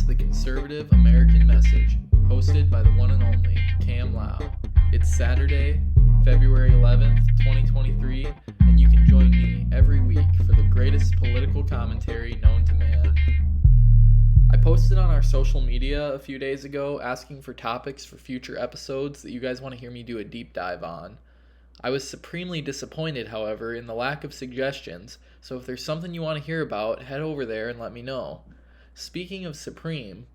to the Conservative American Message, hosted by the one and only Cam Lau. It's Saturday, February 11th, 2023, and you can join me every week for the greatest political commentary known to man. I posted on our social media a few days ago asking for topics for future episodes that you guys want to hear me do a deep dive on. I was supremely disappointed, however, in the lack of suggestions, so if there's something you want to hear about, head over there and let me know. Speaking of supreme,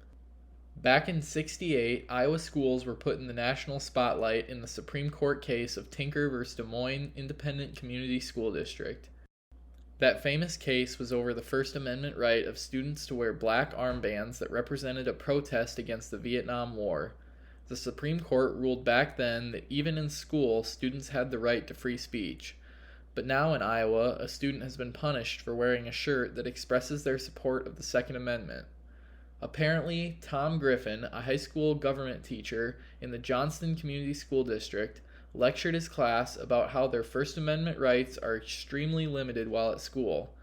back in '68, Iowa schools were put in the national spotlight in the Supreme Court case of Tinker v. Des Moines Independent Community School District. That famous case was over the First Amendment right of students to wear black armbands that represented a protest against the Vietnam War. The Supreme Court ruled back then that even in school, students had the right to free speech. But now in Iowa, a student has been punished for wearing a shirt that expresses their support of the Second Amendment. Apparently, Tom Griffin, a high school government teacher in the Johnston Community School District, lectured his class about how their First Amendment rights are extremely limited while at school.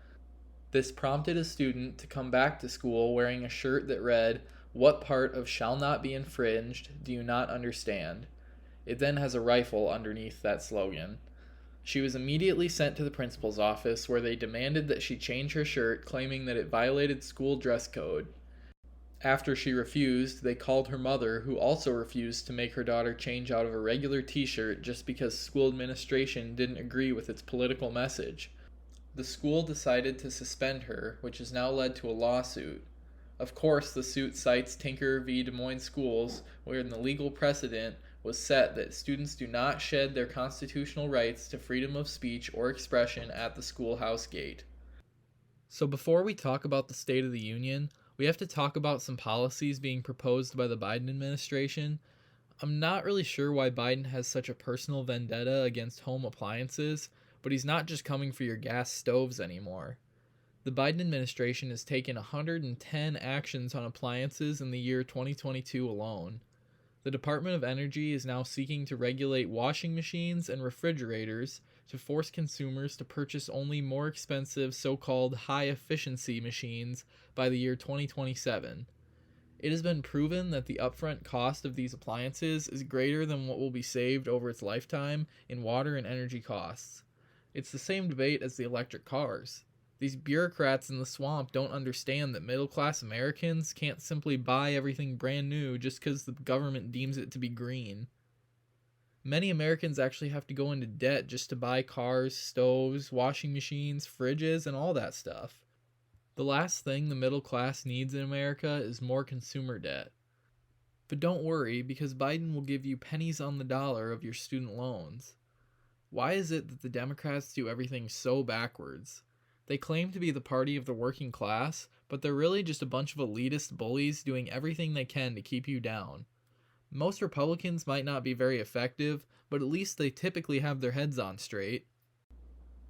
This prompted a student to come back to school wearing a shirt that read, "What part of shall not be infringed do you not understand?" It then has a rifle underneath that slogan. She was immediately sent to the principal's office where they demanded that she change her shirt, claiming that it violated school dress code. After she refused, they called her mother, who also refused to make her daughter change out of a regular t-shirt just because school administration didn't agree with its political message. The school decided to suspend her, which has now led to a lawsuit. Of course, the suit cites Tinker v. Des Moines Schools, wherein the legal precedent was set that students do not shed their constitutional rights to freedom of speech or expression at the schoolhouse gate. So before we talk about the State of the Union, we have to talk about some policies being proposed by the Biden administration. I'm not really sure why Biden has such a personal vendetta against home appliances, but he's not just coming for your gas stoves anymore. The Biden administration has taken 110 actions on appliances in the year 2022 alone. The Department of Energy is now seeking to regulate washing machines and refrigerators to force consumers to purchase only more expensive so-called high-efficiency machines by the year 2027. It has been proven that the upfront cost of these appliances is greater than what will be saved over its lifetime in water and energy costs. It's the same debate as the electric cars. These bureaucrats in the swamp don't understand that middle-class Americans can't simply buy everything brand new just because the government deems it to be green. Many Americans actually have to go into debt just to buy cars, stoves, washing machines, fridges, and all that stuff. The last thing the middle class needs in America is more consumer debt. But don't worry, because Biden will give you pennies on the dollar of your student loans. Why is it that the Democrats do everything so backwards? They claim to be the party of the working class, but they're really just a bunch of elitist bullies doing everything they can to keep you down. Most Republicans might not be very effective, but at least they typically have their heads on straight.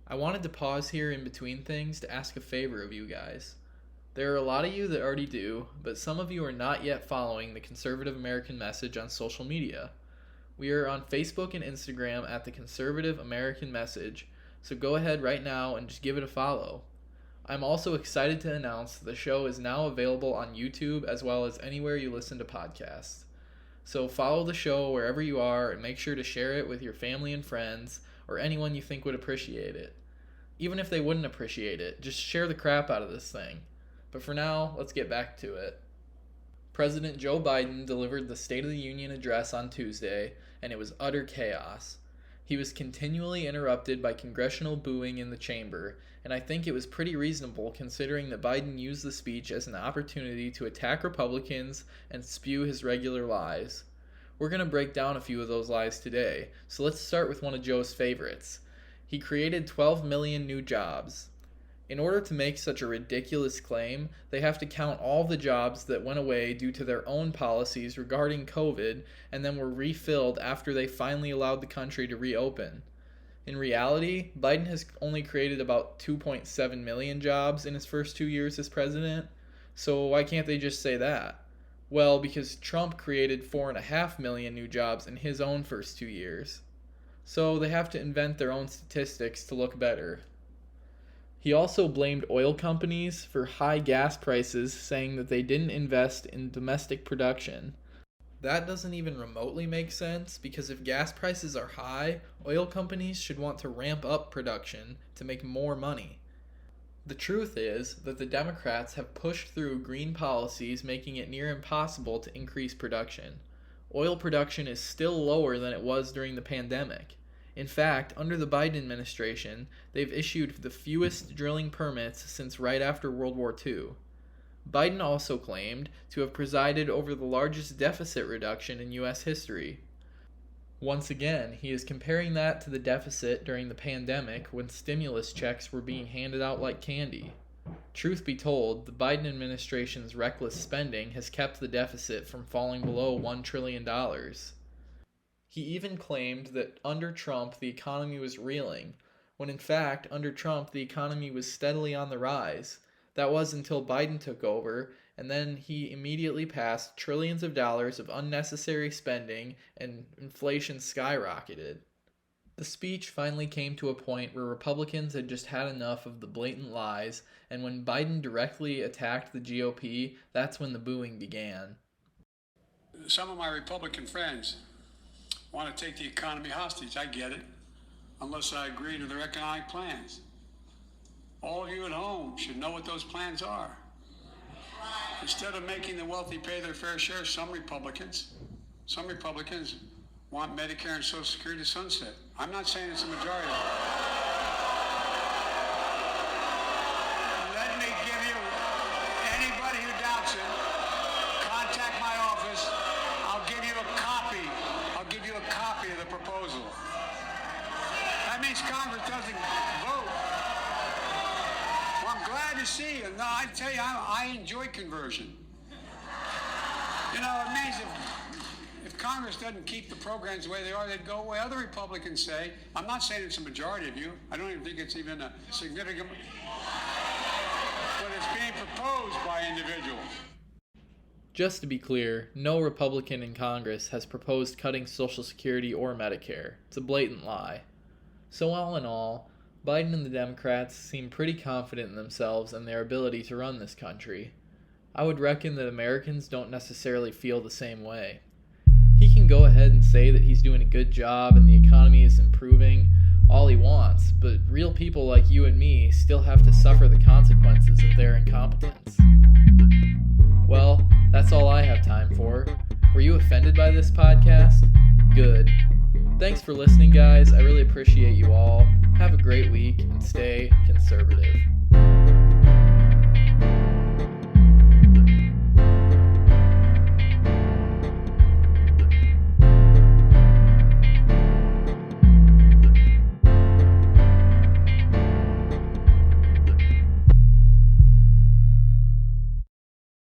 I wanted to pause here in between things to ask a favor of you guys. There are a lot of you that already do, but some of you are not yet following the Conservative American Message on social media. We are on Facebook and Instagram at the Conservative American Message, so go ahead right now and just give it a follow. I'm also excited to announce that the show is now available on YouTube as well as anywhere you listen to podcasts. So follow the show wherever you are and make sure to share it with your family and friends or anyone you think would appreciate it. Even if they wouldn't appreciate it, just share the crap out of this thing. But for now, let's get back to it. President Joe Biden delivered the State of the Union address on Tuesday, and it was utter chaos. He was continually interrupted by congressional booing in the chamber, and I think it was pretty reasonable considering that Biden used the speech as an opportunity to attack Republicans and spew his regular lies. We're going to break down a few of those lies today, so let's start with one of Joe's favorites. He created 12 million new jobs. In order to make such a ridiculous claim, they have to count all the jobs that went away due to their own policies regarding COVID and then were refilled after they finally allowed the country to reopen. In reality, Biden has only created about 2.7 million jobs in his first 2 years as president, so why can't they just say that? Well, because Trump created 4.5 million new jobs in his own first 2 years. So they have to invent their own statistics to look better. He also blamed oil companies for high gas prices, saying that they didn't invest in domestic production. That doesn't even remotely make sense, because if gas prices are high, oil companies should want to ramp up production to make more money. The truth is that the Democrats have pushed through green policies making it near impossible to increase production. Oil production is still lower than it was during the pandemic. In fact, under the Biden administration, they've issued the fewest drilling permits since right after World War II. Biden also claimed to have presided over the largest deficit reduction in U.S. history. Once again, he is comparing that to the deficit during the pandemic when stimulus checks were being handed out like candy. Truth be told, the Biden administration's reckless spending has kept the deficit from falling below $1 trillion. He even claimed that under Trump the economy was reeling, when in fact, under Trump the economy was steadily on the rise. That was until Biden took over, and then he immediately passed trillions of dollars of unnecessary spending, and inflation skyrocketed. The speech finally came to a point where Republicans had just had enough of the blatant lies, and when Biden directly attacked the GOP, that's when the booing began. Some of my Republican friends want to take the economy hostage. I get it, unless I agree to their economic plans. All of you at home should know what those plans are. Instead of making the wealthy pay their fair share, some Republicans want Medicare and Social Security to sunset. I'm not saying it's a majority. Let me give you, anybody who doubts it, contact my office. I'll give you a copy of the proposal. That means Congress doesn't vote. Well, I'm glad to see you. No, I tell you, I enjoy conversion. You know, it means if Congress doesn't keep the programs the way they are, they'd go away. Other Republicans say, I'm not saying it's a majority of you. I don't even think it's even a significant, but it's being proposed by individuals. Just to be clear, no Republican in Congress has proposed cutting Social Security or Medicare. It's a blatant lie. So all in all, Biden and the Democrats seem pretty confident in themselves and their ability to run this country. I would reckon that Americans don't necessarily feel the same way. He can go ahead and say that he's doing a good job and the economy is improving all he wants, but real people like you and me still have to suffer the consequences of their incompetence. Well, that's all I have time for. Were you offended by this podcast? Good. Thanks for listening, guys. I really appreciate you all. Have a great week and stay conservative.